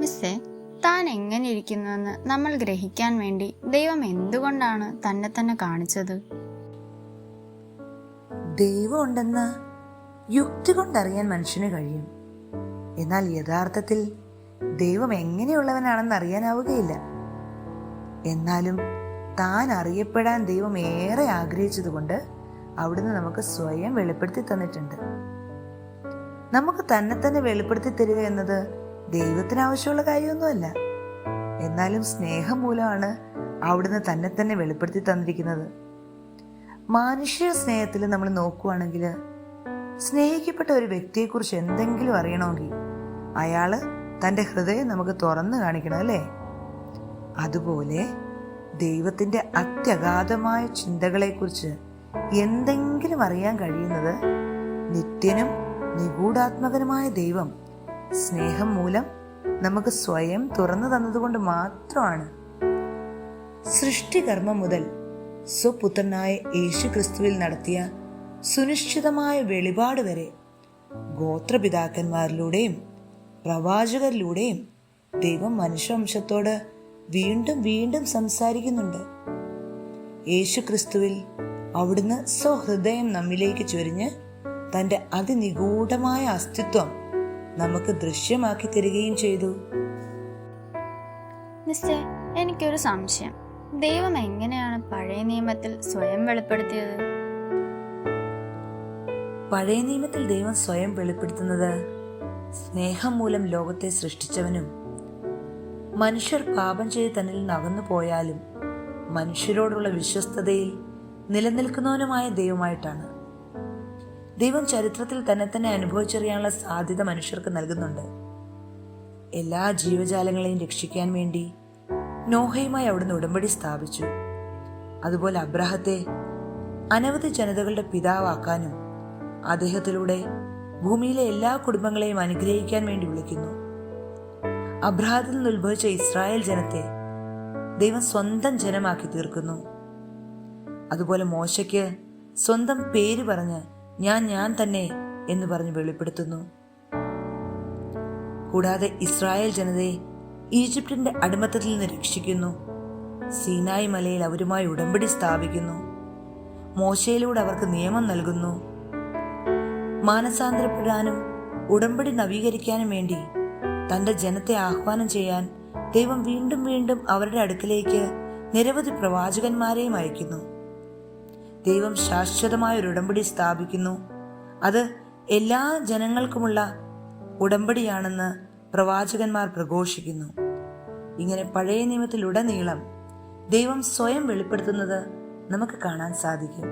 മിസ്സേ, താൻ എങ്ങനെ ഇരിക്കുന്നുവെന്ന് നമ്മൾ ഗ്രഹിക്കാൻ വേണ്ടി ദൈവം എന്തുകൊണ്ടാണ് തന്നെ തന്നെ കാണിച്ചത്? ദൈവം ഉണ്ടെന്ന് യുക്തി കൊണ്ടറിയാൻ മനുഷ്യന് കഴിയും. എന്നാൽ യഥാർത്ഥത്തിൽ ദൈവം എങ്ങനെയുള്ളവനാണെന്ന് അറിയാനാവുകയില്ല. എന്നാലും താൻ അറിയപ്പെടാൻ ദൈവം ഏറെ ആഗ്രഹിച്ചതുകൊണ്ട് അവിടുന്ന് നമുക്ക് സ്വയം വെളിപ്പെടുത്തി തന്നിട്ടുണ്ട്. നമുക്ക് തന്നെ തന്നെ വെളിപ്പെടുത്തി തരിക എന്നത് ദൈവത്തിന് ആവശ്യമുള്ള കാര്യമൊന്നുമല്ല. എന്നാലും സ്നേഹം മൂലമാണ് അവിടുന്ന് തന്നെ തന്നെ വെളിപ്പെടുത്തി തന്നിരിക്കുന്നത്. മാനുഷിക സ്നേഹത്തിൽ നമ്മൾ നോക്കുവാണെങ്കിൽ, സ്നേഹിക്കപ്പെട്ട ഒരു വ്യക്തിയെക്കുറിച്ച് എന്തെങ്കിലും അറിയണമെങ്കിൽ അയാള് തൻ്റെ ഹൃദയം നമുക്ക് തുറന്നു കാണിക്കണം, അല്ലേ? അതുപോലെ ദൈവത്തിൻ്റെ അത്യഗാധമായ ചിന്തകളെക്കുറിച്ച് എന്തെങ്കിലും അറിയാൻ കഴിയുന്നത് നിത്യനും നിഗൂഢാത്മകനുമായ ദൈവം സ്നേഹം മൂലം നമുക്ക് സ്വയം തുറന്നു തന്നതുകൊണ്ട് മാത്രമാണ്. സൃഷ്ടികർമ്മം മുതൽ സ്വപുത്രനായ യേശു ക്രിസ്തുവിൽ നടത്തിയ സുനിശ്ചിതമായ വെളിപാട് വരെ ഗോത്രപിതാക്കന്മാരിലൂടെയും പ്രവാചകരിലൂടെയും ദൈവം മനുഷ്യവംശത്തോട് വീണ്ടും വീണ്ടും സംസാരിക്കുന്നുണ്ട്. യേശു ക്രിസ്തുവിൽ അവിടുന്ന് സ്വഹൃദയം നമ്മിലേക്ക് ചൊരിഞ്ഞ് തൻ്റെ അതിനിഗൂഢമായ അസ്തിത്വം നമുക്ക് ദൃശ്യമാക്കി തരികയും ചെയ്തു. മിസ്സേ, എനിക്കൊരു സംശയം. ദൈവം എങ്ങനെയാണ് പഴയ നിയമത്തിൽ സ്വയം വെളിപ്പെടുത്തിയത്? പഴയ നിയമത്തിൽ ദൈവം സ്വയം വെളിപ്പെടുത്തുന്നത് സ്നേഹം മൂലം ലോകത്തെ സൃഷ്ടിച്ചവനും മനുഷ്യർ പാപം ചെയ്ത് തന്നിൽ നിന്ന് അകന്നു പോയാലും മനുഷ്യരോടുള്ള വിശ്വസ്തതയിൽ നിലനിൽക്കുന്നവനുമായ ദൈവമായിട്ടാണ്. ദൈവം ചരിത്രത്തിൽ തന്നെ തന്നെ അനുഭവിച്ചറിയാനുള്ള സാധ്യത മനുഷ്യർക്ക് നൽകുന്നുണ്ട്. എല്ലാ ജീവജാലങ്ങളെയും രക്ഷിക്കാൻ വേണ്ടി നോഹയുമായി അവിടുന്ന് ഉടമ്പടി സ്ഥാപിച്ചു. അതുപോലെ അബ്രാഹത്തെ അനവധി ജനതകളുടെ പിതാവാക്കാനും അദ്ദേഹത്തിലൂടെ ഭൂമിയിലെ എല്ലാ കുടുംബങ്ങളെയും അനുഗ്രഹിക്കാൻ വേണ്ടി വിളിക്കുന്നു. അബ്രാഹത്തിൽ നിന്ന് ഉത്ഭവിച്ച ഇസ്രായേൽ ജനത്തെ ദൈവം സ്വന്തം ജനമാക്കി തീർക്കുന്നു. അതുപോലെ മോശയ്ക്ക് സ്വന്തം പേര് പറഞ്ഞ് ഞാൻ തന്നെ എന്ന് പറഞ്ഞ് വെളിപ്പെടുത്തുന്നു. കൂടാതെ ഇസ്രായേൽ ജനതയെ ഈജിപ്തിന്റെ അടിമത്തത്തിൽ നിന്ന് രക്ഷിക്കുന്നു. സീനായി മലയിൽ അവരുമായി ഉടമ്പടി സ്ഥാപിക്കുന്നു. മോശയിലൂടെ അവർക്ക് നിയമം നൽകുന്നു. മാനസാന്തരപ്പെടാനും ഉടമ്പടി നവീകരിക്കാനും വേണ്ടി തന്റെ ജനത്തെ ആഹ്വാനം ചെയ്യാൻ ദൈവം വീണ്ടും വീണ്ടും അവരുടെ അടുക്കലേക്ക് നിരവധി പ്രവാചകന്മാരെയും അയക്കുന്നു. ദൈവം ശാശ്വതമായ ഒരു ഉടമ്പടി സ്ഥാപിക്കുന്നു. അത് എല്ലാ ജനങ്ങൾക്കുമുള്ള ഉടമ്പടിയാണെന്ന് പ്രവാചകന്മാർ പ്രഘോഷിക്കുന്നു. ഇങ്ങനെ പഴയ നിയമത്തിലുടനീളം ദൈവം സ്വയം വെളിപ്പെടുത്തുന്നത് നമുക്ക് കാണാൻ സാധിക്കും.